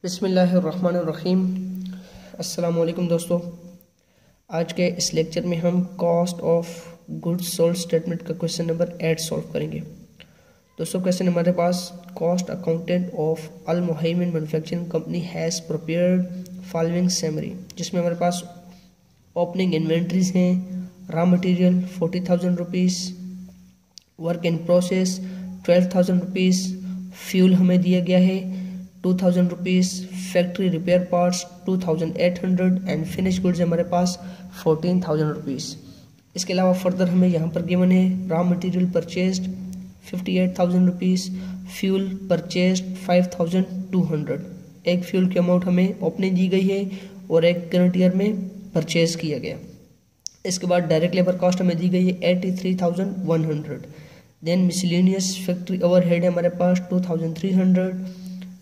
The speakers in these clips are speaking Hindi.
बिस्मिल्लाहिर्रहमानिर्रहीम। अस्सलाम वालेकुम दोस्तों। आज के इस लेक्चर में हम cost of goods sold statement का क्वेश्चन नंबर 8 सॉल्व करेंगे। दोस्तों क्वेश्चन हमारे पास, cost accountant of Al Muhaimin manufacturing company has prepared following summary, जिसमें हमारे पास ओपनिंग इन्वेंट्रीज हैं, raw material 40,000 rupees, work in process 12,000 rupees, fuel हमें दिया गया है 2,000 rupees, factory repair parts 2,800 and finish goods हमारे पास 14,000 रुपीज़। इसके अलावा फर्दर हमें यहाँ पर गिवन है raw material purchased 58,000 rupees, fuel purchased 5,200। एक फ्यूल की अमाउंट हमें ओपनिंग दी गई है और एक करंट ईयर में परचेज किया गया। इसके बाद डायरेक्ट लेबर कॉस्ट हमें दी गई है 83,100। देन मिसलेनियस फैक्ट्री ओवरहेड है हमारे पास 2,300।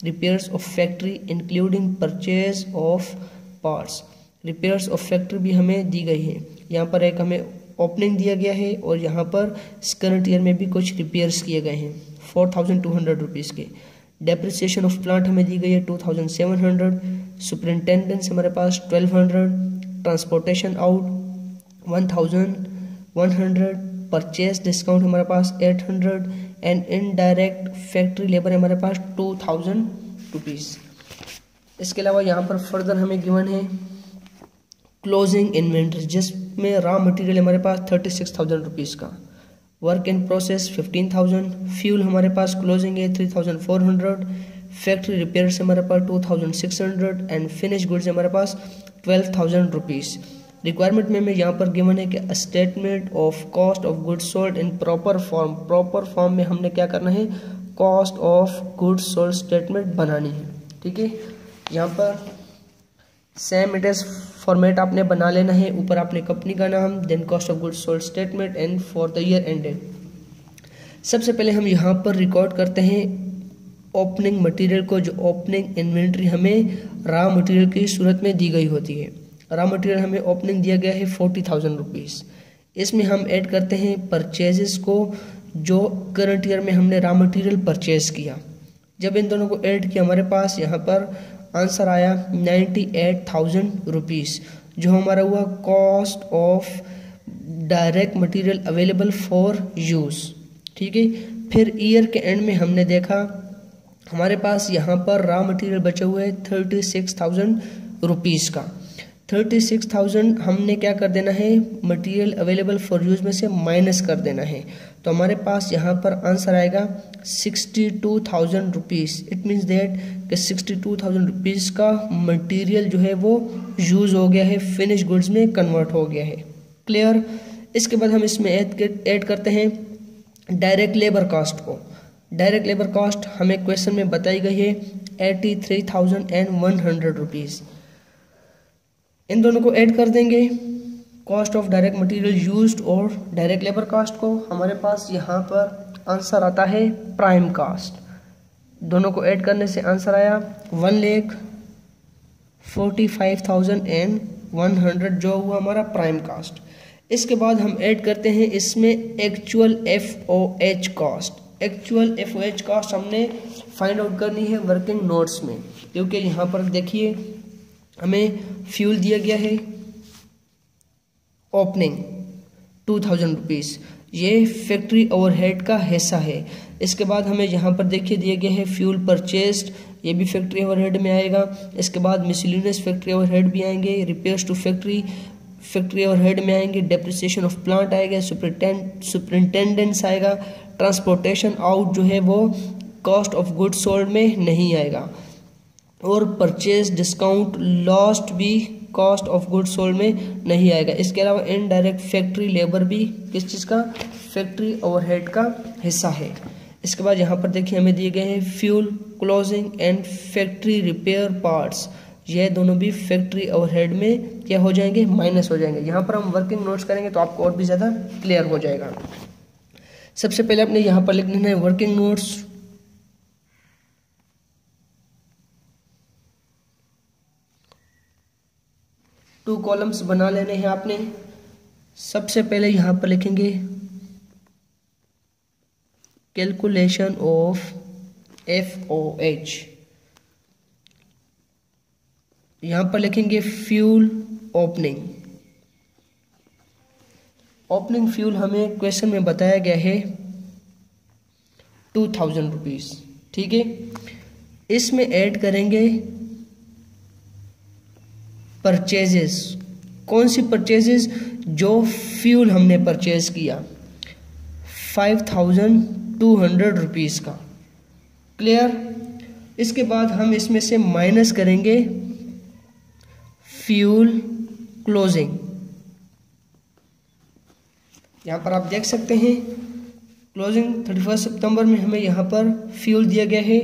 Repairs of factory including purchase of parts, repairs of factory भी हमें दी गई है। यहाँ पर एक हमें ओपनिंग दिया गया है और यहाँ पर करंट ईयर में भी कुछ रिपेयर्स किए गए हैं 4,200 रुपीज़ के। डेप्रिसिएशन ऑफ प्लांट हमें दी गई है 2,700। सुपरिंटेंडेंस हमारे पास 1,200। Transportation out 1,100। परचेज डिस्काउंट हमारे पास 800 एंड इनडायरेक्ट फैक्ट्री लेबर हमारे पास 2,000 रुपीज़। इसके अलावा यहाँ पर फर्दर हमें गिवन है क्लोजिंग इन्वेंट्री, जिसमें रॉ मटेरियल हमारे पास 36,000 रुपीज़ का, वर्क इन प्रोसेस 15,000, फ्यूल हमारे पास क्लोजिंग है 3,400, फैक्ट्री रिपेयर्स हमारे पास 2,600 एंड फिनिश गुड्स हमारे पास 12,000 रुपीज़। रिक्वायरमेंट में यहाँ पर गिवन है कि statement of cost of goods sold in proper form. Proper form में हमने क्या करना है, cost of goods sold statement बनानी है। ठीक है, यहाँ पर सेम इट इज फॉर्मेट आपने बना लेना है। ऊपर आपने कंपनी का नाम, then cost of goods sold statement and for the year ended. सबसे पहले हम यहाँ पर रिकॉर्ड करते हैं ओपनिंग मटेरियल को, जो ओपनिंग इन्वेंट्री हमें रॉ मटेरियल की सूरत में दी गई होती है। रॉ मटेरियल हमें ओपनिंग दिया गया है 40,000 रुपीज़। इसमें हम ऐड करते हैं परचेजेस को, जो करंट ईयर में हमने रॉ मटेरियल परचेज किया। जब इन दोनों को ऐड किया हमारे पास यहाँ पर आंसर आया 98,000 रुपीज़, जो हमारा हुआ cost of direct material available for use. ठीक है, फिर ईयर के एंड में हमने देखा हमारे पास यहाँ पर रॉ मटेरियल बचे हुए 36,000 रुपीज़ का। 36,000 हमने क्या कर देना है, मटेरियल अवेलेबल फॉर यूज में से माइनस कर देना है। तो हमारे पास यहाँ पर आंसर आएगा 62,000 रुपीज़। इट मीन्स दैट कि 62,000 रुपीज़ का मटेरियल जो है वो यूज़ हो गया है, फिनिश गुड्स में कन्वर्ट हो गया है। क्लियर। इसके बाद हम इसमें ऐड करते हैं डायरेक्ट लेबर कॉस्ट को। डायरेक्ट लेबर कॉस्ट हमें क्वेश्चन में बताई गई है 83,100 रुपीज़। इन दोनों को ऐड कर देंगे, cost of direct material used और डायरेक्ट लेबर कॉस्ट को। हमारे पास यहाँ पर आंसर आता है प्राइम कास्ट। दोनों को ऐड करने से आंसर आया 1,45,100, जो हुआ हमारा प्राइम कास्ट। इसके बाद हम ऐड करते हैं इसमें actual FOH cost. Actual FOH cost हमने फाइंड आउट करनी है वर्किंग नोट्स में, क्योंकि यहाँ पर देखिए हमें फ्यूल दिया गया है ओपनिंग 2,000 रुपीज़, ये फैक्ट्री ओवरहेड का हिस्सा है। इसके बाद हमें यहाँ पर देखिए दिया गया है फ्यूल परचेस्ड, ये भी फैक्ट्री ओवरहेड में आएगा। इसके बाद मिसलेनियस फैक्ट्री ओवरहेड भी आएंगे, रिपेयर्स टू फैक्ट्री ओवरहेड में आएंगे, डेप्रिसिएशन ऑफ प्लांट आएगा, सुपरिंटेंडेंस आएगा, ट्रांसपोर्टेशन आउट जो है वो कॉस्ट ऑफ गुड्स सोल्ड में नहीं आएगा, और परचेज डिस्काउंट लॉस्ट भी कॉस्ट ऑफ गुड्स सोल्ड में नहीं आएगा। इसके अलावा इनडायरेक्ट फैक्ट्री लेबर भी किस चीज़ का, फैक्ट्री ओवरहेड का हिस्सा है। इसके बाद यहाँ पर देखिए हमें दिए गए हैं fuel, closing and factory repair parts, ये दोनों भी फैक्ट्री ओवरहेड में क्या हो जाएंगे, माइनस हो जाएंगे। यहाँ पर हम वर्किंग नोट्स करेंगे तो आपको और भी ज़्यादा क्लियर हो जाएगा। सबसे पहले अपने यहाँ पर लिख लेना है वर्किंग नोट्स। टू कॉलम्स बना लेने हैं आपने। सबसे पहले यहाँ पर लिखेंगे कैलकुलेशन ऑफ FOH। यहाँ पर लिखेंगे फ्यूल ओपनिंग। ओपनिंग फ्यूल हमें क्वेश्चन में बताया गया है 2000 रुपीज़, ठीक है। इसमें ऐड करेंगे परचेजेस। कौन सी परचेजेस? जो फ्यूल हमने परचेज किया 5200 रुपीज़ का। क्लियर? इसके बाद हम इसमें से माइनस करेंगे फ्यूल क्लोजिंग। यहाँ पर आप देख सकते हैं क्लोजिंग 31 सितंबर में हमें यहाँ पर फ्यूल दिया गया है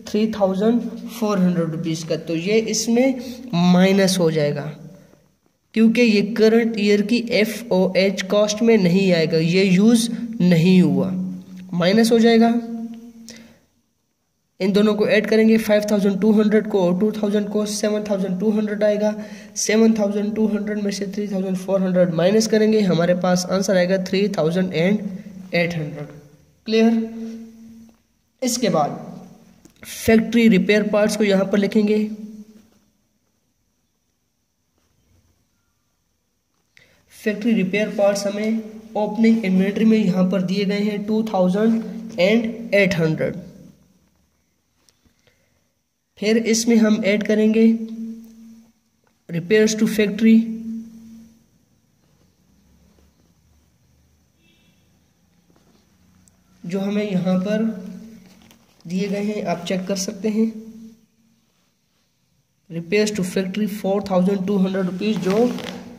3400 रुपीज़ का, तो ये इसमें माइनस हो जाएगा क्योंकि ये करंट ईयर की FOH कॉस्ट में नहीं आएगा, ये यूज़ नहीं हुआ, माइनस हो जाएगा। इन दोनों को ऐड करेंगे 5200 को और 2000 को, 7200 आएगा। 7200 में से 3400 माइनस करेंगे, हमारे पास आंसर आएगा 3800। क्लियर? इसके बाद फैक्ट्री रिपेयर पार्ट्स को यहां पर लिखेंगे। फैक्ट्री रिपेयर पार्ट्स हमें ओपनिंग इन्वेंट्री में यहां पर दिए गए हैं 2800। फिर इसमें हम ऐड करेंगे रिपेयर्स टू फैक्ट्री, जो हमें यहां पर दिए गए हैं, आप चेक कर सकते हैं। रिपेयर्स टू फैक्ट्री 4200 रुपीज़ जो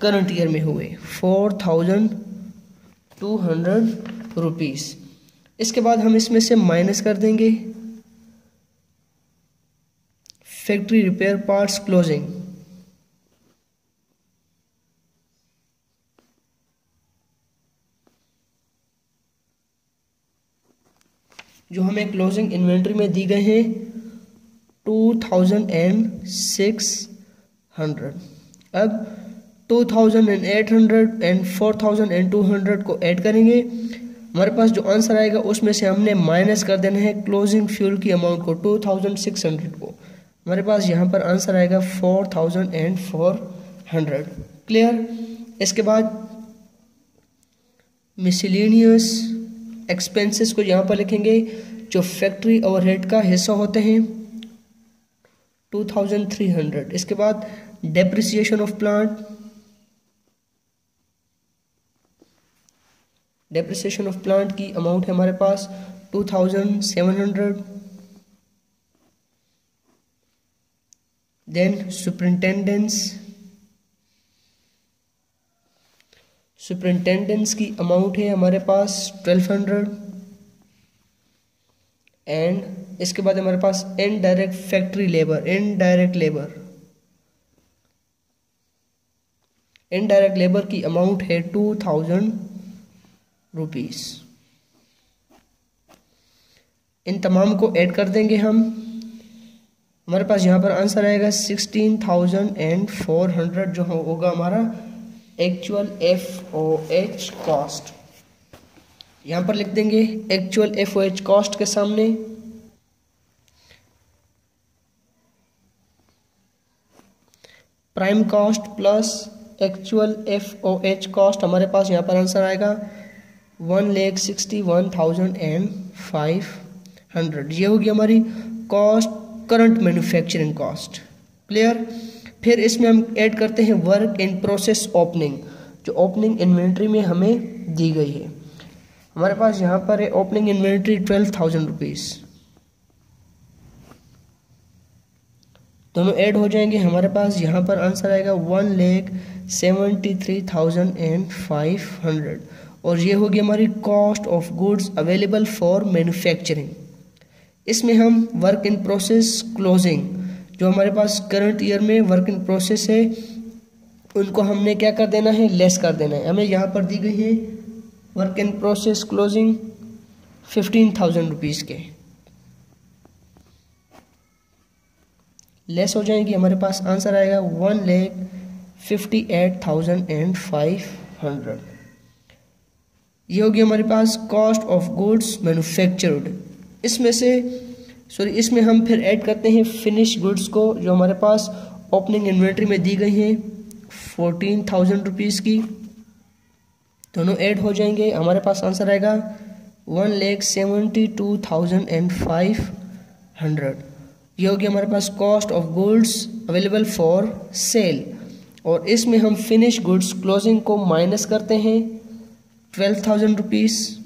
करंट ईयर में हुए 4200 रुपीज़। इसके बाद हम इसमें से माइनस कर देंगे फैक्ट्री रिपेयर पार्ट्स क्लोजिंग, जो हमें क्लोजिंग इन्वेंट्री में दी गए हैं 2600। अब 2800 एंड 4200 को ऐड करेंगे, हमारे पास जो आंसर आएगा उसमें से हमने माइनस कर देना है क्लोजिंग फ्यूल की अमाउंट को 2600 को, हमारे पास यहाँ पर आंसर आएगा 4400। क्लियर? इसके बाद मिसलेनियस एक्सपेंसेस को यहाँ पर लिखेंगे, जो फैक्ट्री ओवरहेड का हिस्सा होते हैं 2300। इसके बाद depreciation of plant, depreciation of plant की अमाउंट है हमारे पास 2700। देन सुपरिंटेंडेंस की अमाउंट है हमारे पास 1200। एंड इसके बाद हमारे पास indirect factory labour, indirect labour की अमाउंट है 2000 रुपीज़। इन तमाम को ऐड कर देंगे हम, हमारे पास यहाँ पर आंसर आएगा 16400, जो होगा हमारा एक्चुअल FOH कॉस्ट। यहाँ पर लिख देंगे एक्चुअल FOH कॉस्ट के सामने prime cost plus actual FOH cost, हमारे पास यहाँ पर आंसर आएगा 1,61,500। ये होगी हमारी cost, current manufacturing cost. Clear? फिर इसमें हम ऐड करते हैं वर्क इन प्रोसेस ओपनिंग, जो ओपनिंग इन्वेंट्री में हमें दी गई है। हमारे पास यहाँ पर है ओपनिंग इन्वेंट्री 12,000 रुपीज़, दोनों ऐड हो जाएंगे, हमारे पास यहाँ पर आंसर आएगा 1,73,500। और ये होगी हमारी cost of goods available for manufacturing. इसमें हम वर्क इन प्रोसेस क्लोजिंग, जो हमारे पास करंट ईयर में वर्क इन प्रोसेस है, उनको हमने क्या कर देना है, लेस कर देना है। हमें यहाँ पर दी गई है work in process closing 15,000 rupees के, लेस हो जाएंगी, हमारे पास आंसर आएगा 1,58,500। ये होगी हमारे पास कॉस्ट ऑफ गुड्स मैन्युफैक्चर्ड। इसमें हम फिर ऐड करते हैं फिनिश गुड्स को, जो हमारे पास ओपनिंग इन्वेंट्री में दी गई हैं 14,000 रुपीज़ की, दोनों ऐड हो जाएंगे। हमारे पास आंसर आएगा 1,72,500। ये होगी हमारे पास cost of goods available for sale, और इसमें हम फिनिश गुड्स क्लोजिंग को माइनस करते हैं 12,000 रुपीज़।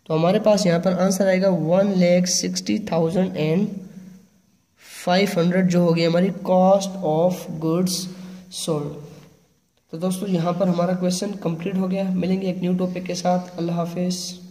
तो हमारे पास यहाँ पर आंसर आएगा 1,60,500, जो होगी हमारी कॉस्ट ऑफ गुड्स सोल्ड। तो दोस्तों यहाँ पर हमारा क्वेश्चन कंप्लीट हो गया। मिलेंगे एक न्यू टॉपिक के साथ। अल्लाह हाफिज़।